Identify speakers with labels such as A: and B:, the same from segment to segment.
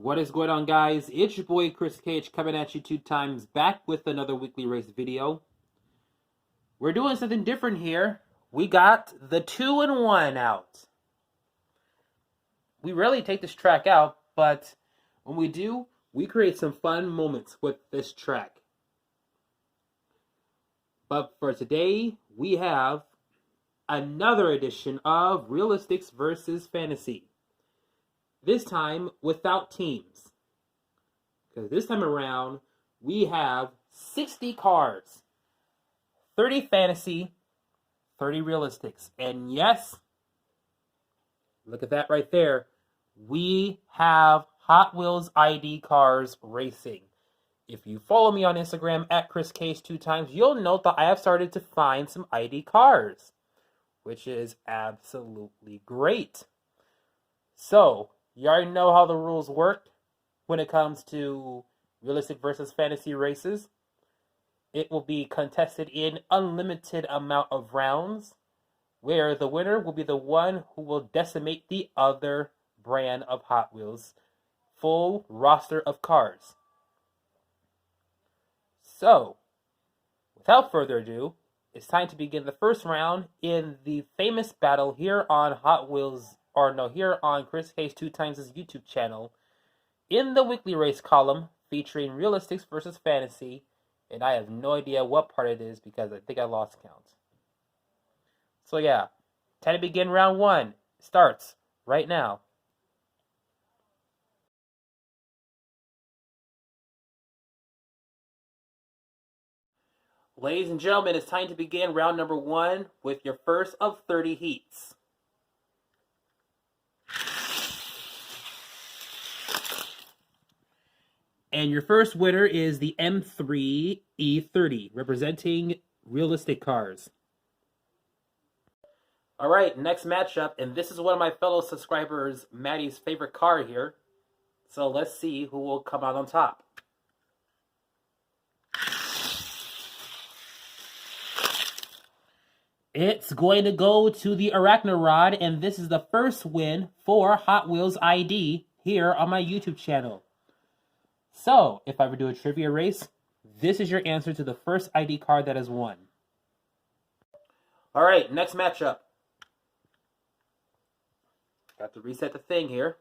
A: What is going on, guys? It's your boy Chris Cage coming at you 2 times, back with another weekly race video. We're doing something different here. We got the 2-in-1 out. We rarely take this track out, but when we do, we create some fun moments with this track. But for today, we have another edition of Realistix versus Fantasy. This time without teams. Because this time around, we have 60 cars. 30 fantasy, 30 realistics. And yes, look at that right there. We have Hot Wheels ID cars racing. If you follow me on Instagram at ChrisCase2times, you'll note that I have started to find some ID cars, which is absolutely great. So, you already know how the rules work when it comes to realistic versus fantasy races. It will be contested in unlimited amount of rounds, where the winner will be the one who will decimate the other brand of Hot Wheels full roster of cars. So, without further ado, it's time to begin the first round in the famous battle here on here on Chris Case 2times' YouTube channel, in the weekly race column featuring Realistics versus Fantasy, and I have no idea what part it is because I think I lost count. So yeah, time to begin round 1. Starts right now. Ladies and gentlemen, it's time to begin round number 1 with your first of 30 heats. And your first winner is the M3E30, representing realistic cars. All right, next matchup, and this is one of my fellow subscribers, Maddie's favorite car here. So let's see who will come out on top. It's going to go to the Arachnarod, and this is the first win for Hot Wheels ID here on my YouTube channel. So, if I ever do a trivia race, this is your answer to the first ID card that has won. All right, next matchup. Got to reset the thing here.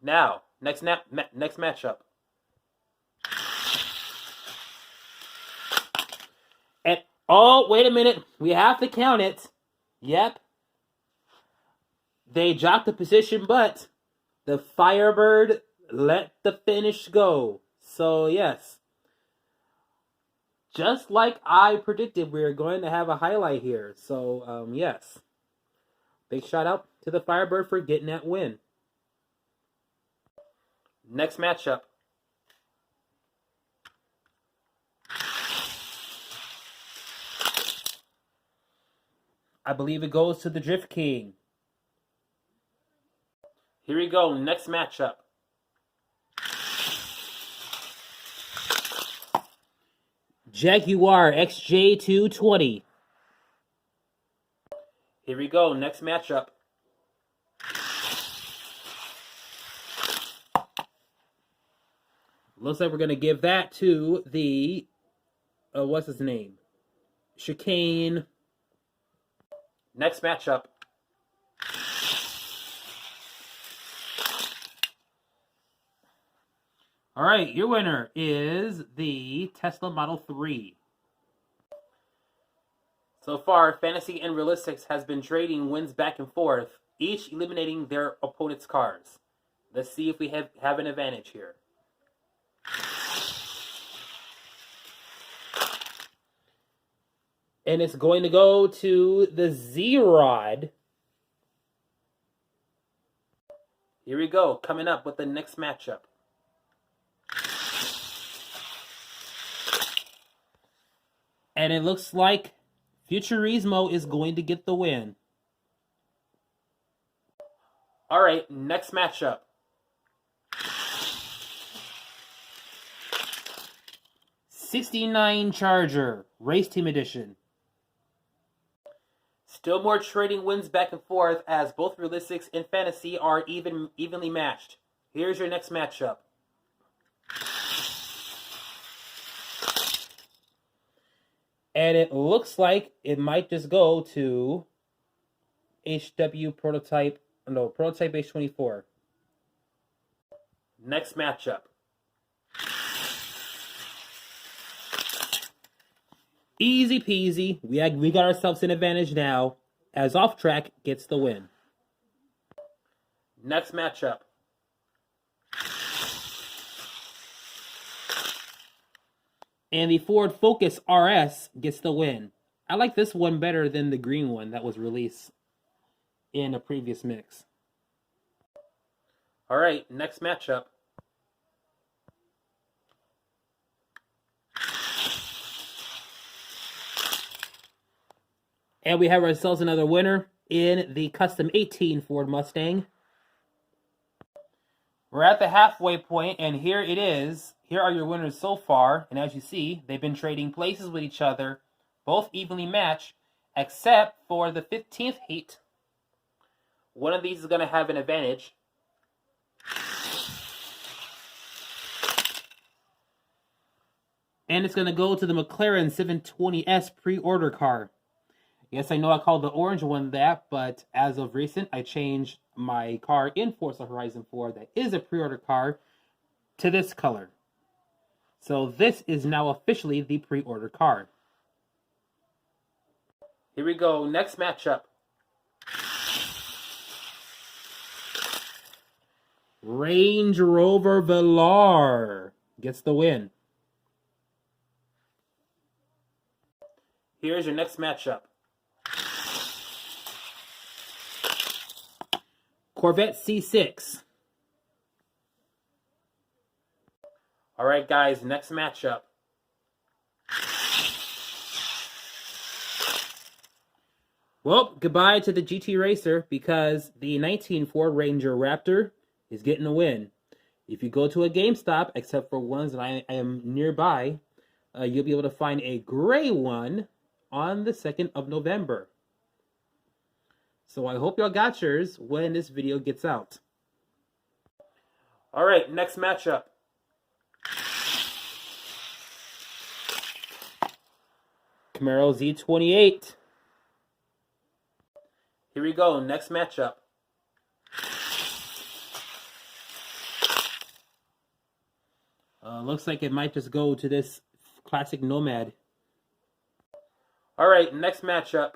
A: Now, next matchup. And oh, wait a minute. We have to count it. Yep. They dropped the position, but the Firebird let the finish go. So, yes. Just like I predicted, we're going to have a highlight here. So, yes. Big shout out to the Firebird for getting that win. Next matchup. I believe it goes to the Drift King. Here we go. Next matchup. Jaguar XJ220. Here we go. Next matchup. Looks like we're going to give that to the, what's his name? Chicane. Next matchup. All right, your winner is the Tesla Model 3. So far, Fantasy and Realistics has been trading wins back and forth, each eliminating their opponent's cars. Let's see if we have an advantage here. And it's going to go to the Z-Rod. Here we go, coming up with the next matchup. And it looks like Futurismo is going to get the win. All right, next matchup. '69 Charger, Race Team Edition. Still more trading wins back and forth as both Realistix and Fantasy are evenly matched. Here's your next matchup. And it looks like it might just go to Prototype H24. Next matchup. Easy peasy. We got ourselves an advantage now, as Off Track gets the win. Next matchup. And the Ford Focus RS gets the win. I like this one better than the green one that was released in a previous mix. All right, next matchup. And we have ourselves another winner in the Custom 18 Ford Mustang. We're at the halfway point, and here it is. Here are your winners so far, and as you see, they've been trading places with each other, both evenly matched, except for the 15th heat. One of these is going to have an advantage. And it's going to go to the McLaren 720S pre-order car. Yes, I know I called the orange one that, but as of recent, I changed my car in Forza Horizon 4 that is a pre-order car to this color. So this is now officially the pre-order car. Here we go, next matchup. Range Rover Velar gets the win. Here's your next matchup. Corvette C6. All right, guys, next matchup. Well, goodbye to the GT Racer because the 19 Ford Ranger Raptor is getting a win. If you go to a GameStop, except for ones that I am nearby, you'll be able to find a gray one on the 2nd of November. So I hope y'all got yours when this video gets out. All right, next matchup. Camaro Z28. Here we go, next matchup. Looks like it might just go to this classic Nomad. All right, next matchup.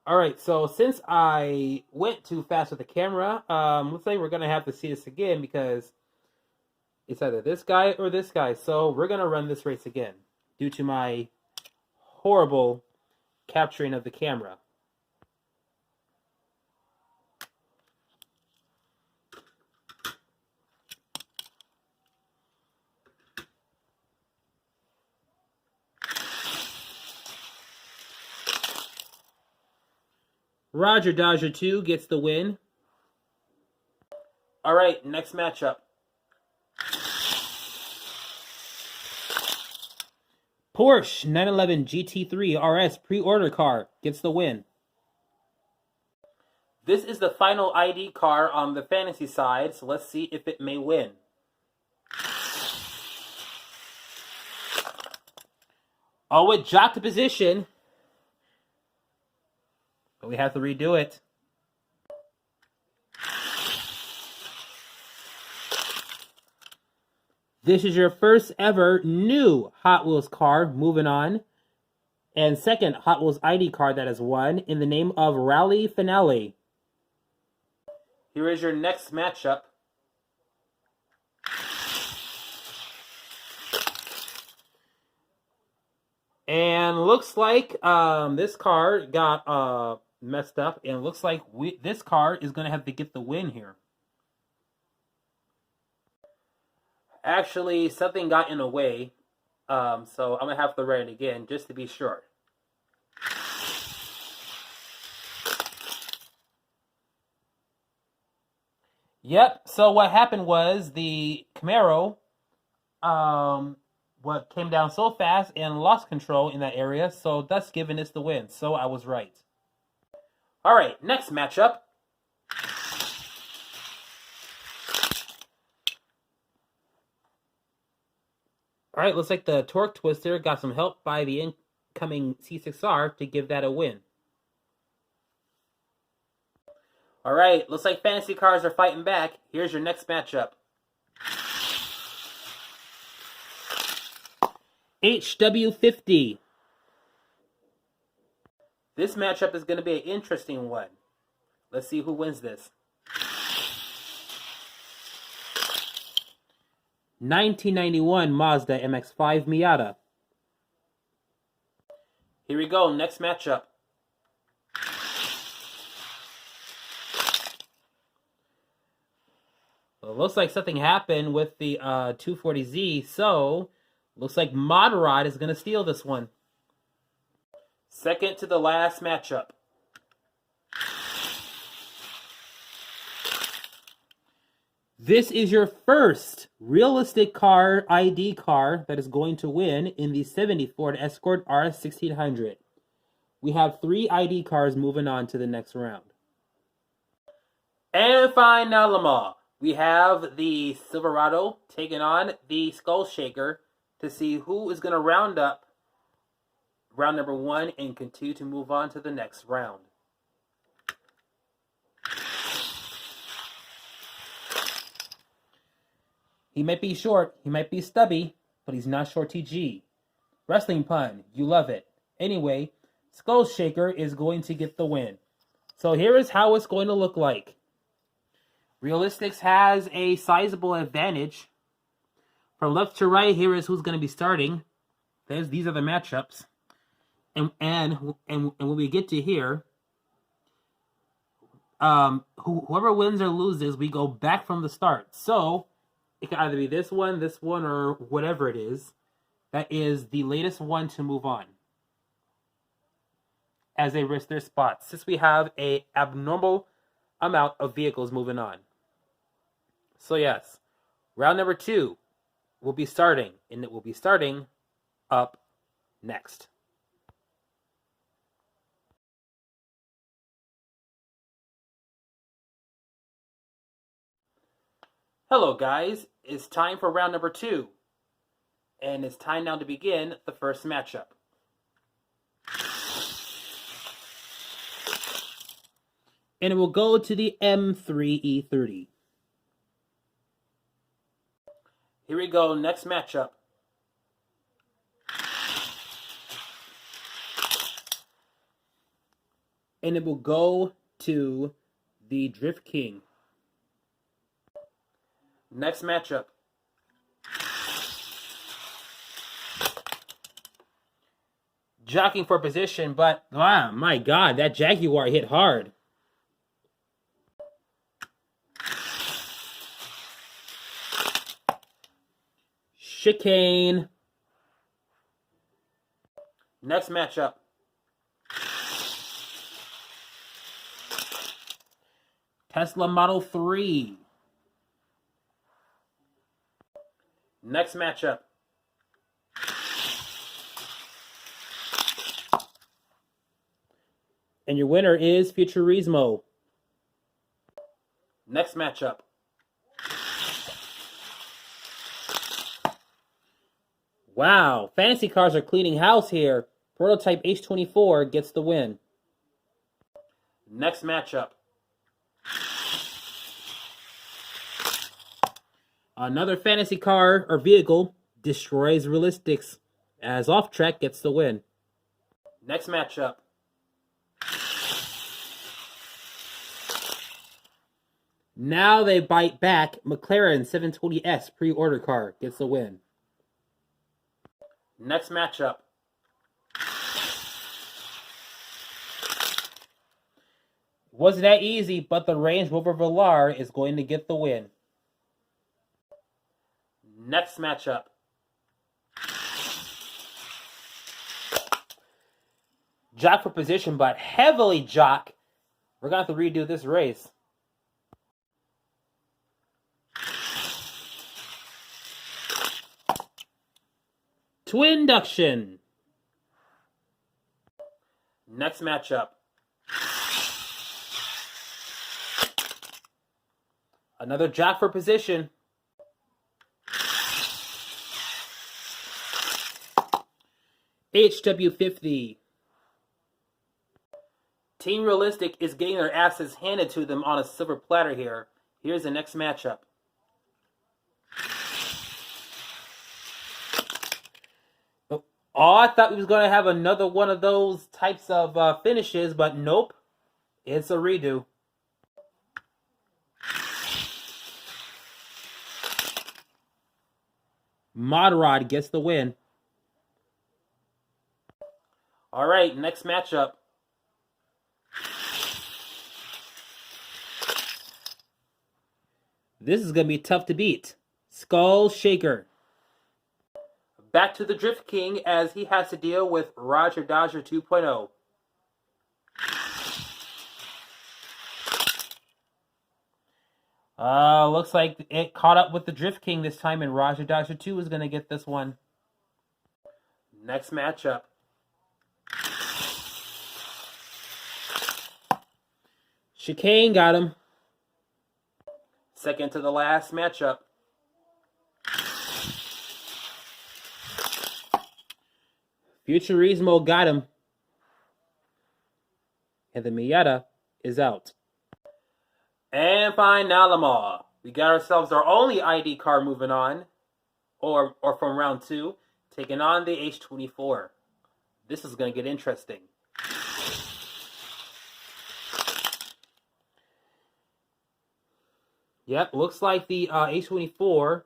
A: All right, so since I went too fast with the camera, looks like we're going to have to see this again because it's either this guy or this guy. So we're going to run this race again due to my horrible capturing of the camera. Roger Dodger 2 gets the win. All right, next matchup. Porsche 911 GT3 RS pre-order car gets the win. This is the final ID car on the fantasy side, so let's see if it may win. Oh, it jocked the position. But we have to redo it. This is your first ever new Hot Wheels car, moving on. And second Hot Wheels ID car that has won in the name of Rally Finale. Here is your next matchup. And looks like this car got messed up. And looks like this car is going to have to get the win here. Actually, something got in the way. So I'm going to have to run it again just to be sure. Yep. So what happened was the Camaro, what came down so fast and lost control in that area, so thus giving us the win. So I was right. All right, next matchup. All right, looks like the Torque Twister got some help by the incoming C6R to give that a win. All right, looks like fantasy cars are fighting back. Here's your next matchup. HW50. This matchup is going to be an interesting one. Let's see who wins this. 1991 Mazda MX-5 Miata. Here we go, next matchup. Well, it looks like something happened with the 240Z, so looks like Modrod is going to steal this one. Second to the last matchup. This is your first realistic car ID car that is going to win in the 70 Ford Escort RS1600. We have 3 ID cars moving on to the next round. And finally, we have the Silverado taking on the Skull Shaker to see who is going to round up round number 1 and continue to move on to the next round. He might be short, he might be stubby, but he's not short TG. Wrestling pun, you love it. Anyway, Skull Shaker is going to get the win. So here is how it's going to look like. Realistix has a sizable advantage. From left to right, here is who's going to be starting. These are the matchups. And when we get to here, whoever wins or loses, we go back from the start. So it can either be this one, or whatever it is. That is the latest one to move on, as they risk their spots, since we have an abnormal amount of vehicles moving on. So yes, round number 2 will be starting, and it will be starting up next. Hello guys, it's time for round number 2, and it's time now to begin the first matchup. And it will go to the M3E30. Here we go, next matchup. And it will go to the Drift King. Next matchup. Jockeying for position, but wow, my God, that Jaguar hit hard. Chicane. Next matchup. Tesla Model 3. Next matchup. And your winner is Futurismo. Next matchup. Wow, fantasy cars are cleaning house here. Prototype H24 gets the win. Next matchup. Another fantasy car or vehicle destroys Realistix, as Off Track gets the win. Next matchup. Now they bite back. McLaren 720S pre-order car gets the win. Next matchup. Wasn't that easy, but the Range Rover Velar is going to get the win. Next matchup. Jock for position, but heavily jock. We're going to have to redo this race. to induction. Next matchup. Another jack for position. HW50. Team Realistic is getting their asses handed to them on a silver platter here. Here's the next matchup. Oh, I thought we was going to have another one of those types of finishes, but nope. It's a redo. Modrod gets the win. All right, next matchup. This is going to be tough to beat. Skull Shaker. Back to the Drift King as he has to deal with Roger Dodger 2.0. Looks like it caught up with the Drift King this time, and Roger Dodger 2 is going to get this one. Next matchup. Chicane got him. Second to the last matchup. Futurismo got him. And the Miata is out. And finally, we got ourselves our only ID card moving on, or from round 2, taking on the H24. This is going to get interesting. Yep, looks like the H24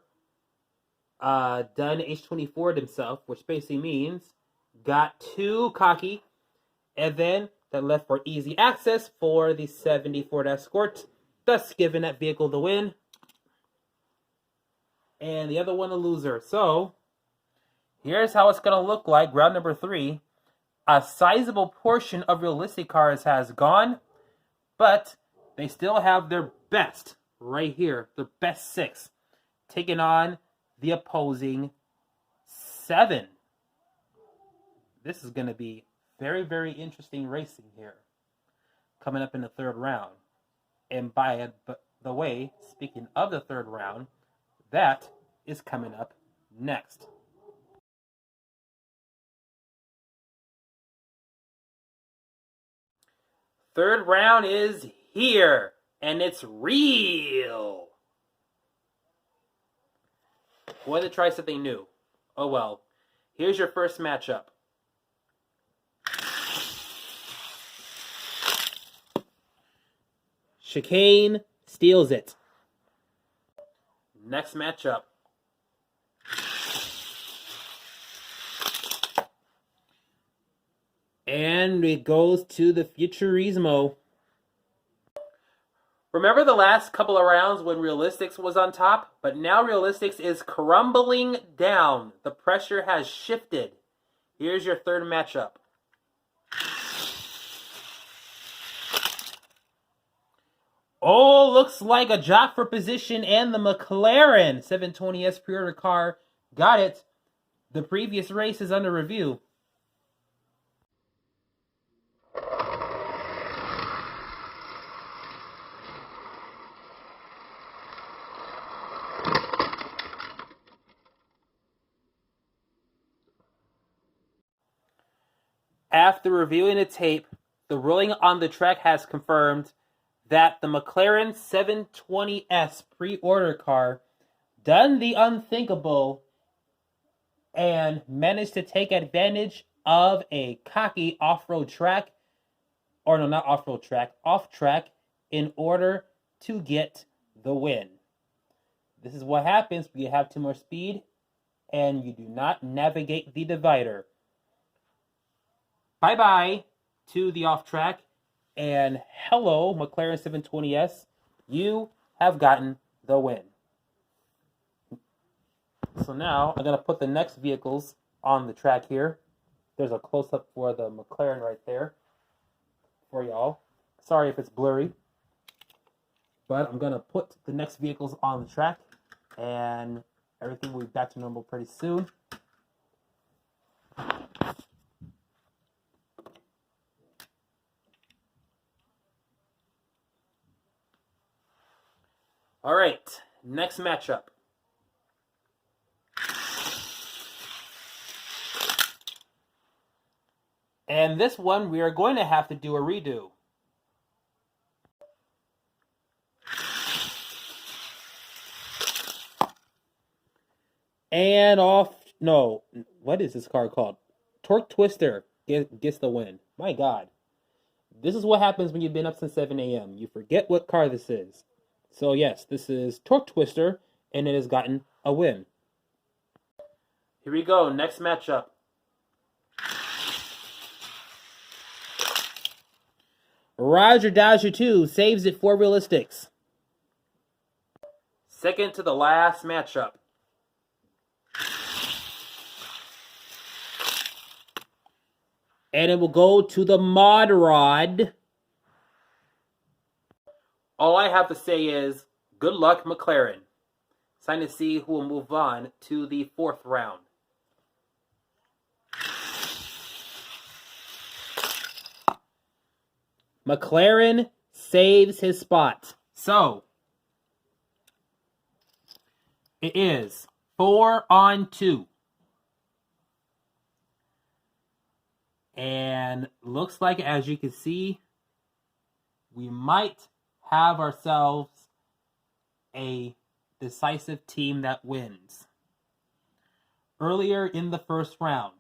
A: done H24'd himself, which basically means got too cocky, and then that left for easy access for the 70 Ford Escort, thus giving that vehicle the win. And the other one a loser. So, here's how it's going to look like, round number 3. A sizable portion of realistic cars has gone, but they still have their best right here, their best 6, taking on the opposing 7. This is going to be very, very interesting racing here coming up in the 3rd round. And by the way, speaking of the 3rd round, that is coming up next. Third round is here, and it's real. Wanted to try something new. Oh well. Here's your first matchup. Chicane steals it. Next matchup. And it goes to the Futurismo. Remember the last couple of rounds when Realistix was on top? But now Realistix is crumbling down. The pressure has shifted. Here's your third matchup. Oh, looks like a jock for position, and the McLaren 720S pre-order car got it. The previous race is under review. After reviewing the tape, the ruling on the track has confirmed that the McLaren 720S pre-order car done the unthinkable and managed to take advantage of a cocky off-road track, or no, not off-road track, off-track, in order to get the win. This is what happens when you have too much speed and you do not navigate the divider. Bye-bye to the off-track, and hello, McLaren 720S. You have gotten the win. So now, I'm going to put the next vehicles on the track here. There's a close-up for the McLaren right there for y'all. Sorry if it's blurry. But I'm going to put the next vehicles on the track, and everything will be back to normal pretty soon. All right, next matchup. And this one, we are going to have to do a redo. And off, no, what is this card called? Torque Twister gets the win. My God. This is what happens when you've been up since 7 a.m. You forget what card this is. So yes, this is Torque Twister, and it has gotten a win. Here we go, next matchup. Roger Dodger 2 saves it for Realistix. Second to the last matchup. And it will go to the Mod Rod. All I have to say is, good luck, McLaren. It's time to see who will move on to the 4th round. McLaren saves his spot. So, it is 4-on-2. And looks like, as you can see, we might have ourselves a decisive team that wins. Earlier in the first round,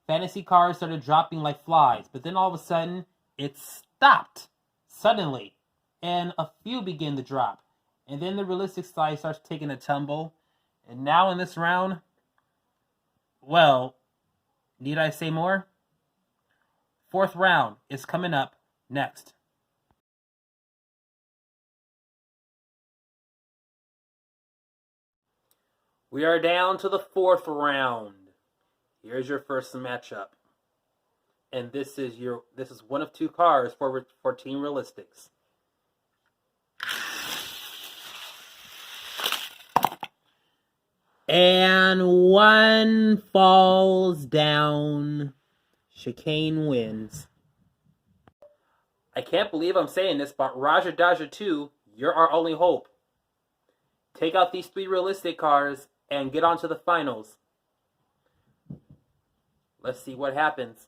A: fantasy cards started dropping like flies, but then all of a sudden, it stopped suddenly, and a few begin to drop. And then the realistic side starts taking a tumble. And now in this round, well, need I say more? 4th round is coming up next. We are down to the 4th round. Here's your first matchup. And this is one of 2 cards for Team Realistix. And one falls down. Chicane wins. I can't believe I'm saying this, but Roger Dodger 2, you're our only hope. Take out these 3 realistic cards and get on to the finals. Let's see what happens.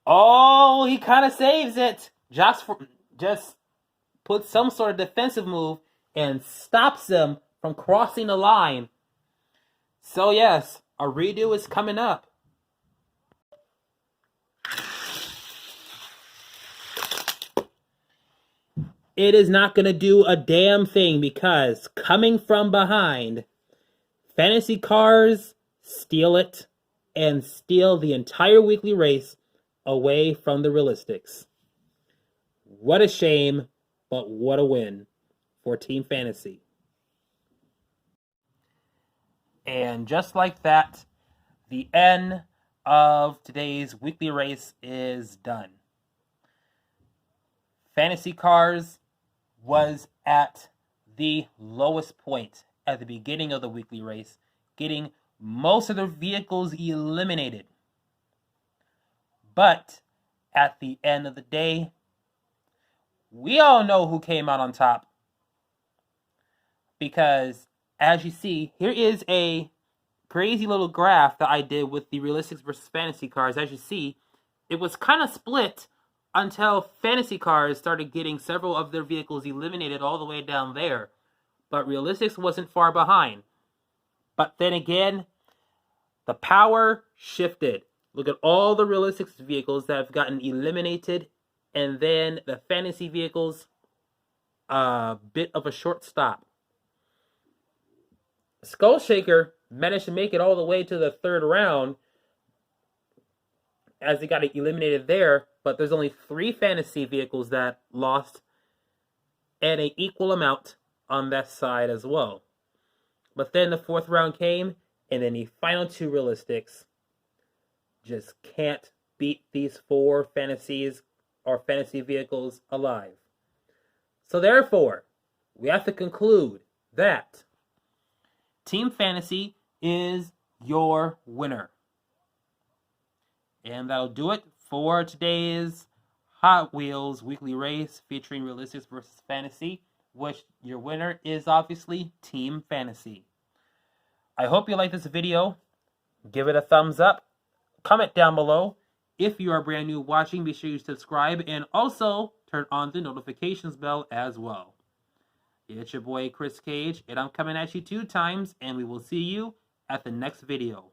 A: Oh, he kind of saves it. Just puts some sort of defensive move and stops him from crossing the line. So yes, a redo is coming up. It is not going to do a damn thing because coming from behind, fantasy cars steal it and steal the entire weekly race away from the Realistix. What a shame, but what a win for Team Fantasy. And just like that, the end of today's weekly race is done. Fantasy Cars was at the lowest point at the beginning of the weekly race, getting most of the vehicles eliminated. But at the end of the day, we all know who came out on top. Because, as you see, here is a crazy little graph that I did with the Realistix versus Fantasy Cars. As you see, it was kind of split until Fantasy Cars started getting several of their vehicles eliminated all the way down there. But Realistix wasn't far behind. But then again, the power shifted. Look at all the Realistix vehicles that have gotten eliminated, and then the fantasy vehicles, a bit of a short stop. Skull Shaker managed to make it all the way to the 3rd round as they got eliminated there, but there's only 3 fantasy vehicles that lost and an equal amount on that side as well. But then the 4th round came, and then the final 2 Realistix just can't beat these 4 fantasies or fantasy vehicles alive. So therefore, we have to conclude that Team Fantasy is your winner. And that'll do it for today's Hot Wheels weekly race featuring Realistix versus Fantasy, which your winner is obviously Team Fantasy. I hope you like this video. Give it a thumbs up. Comment down below. If you are brand new watching, be sure you subscribe and also turn on the notifications bell as well. It's your boy Chris Cage, and I'm coming at you 2 times, and we will see you at the next video.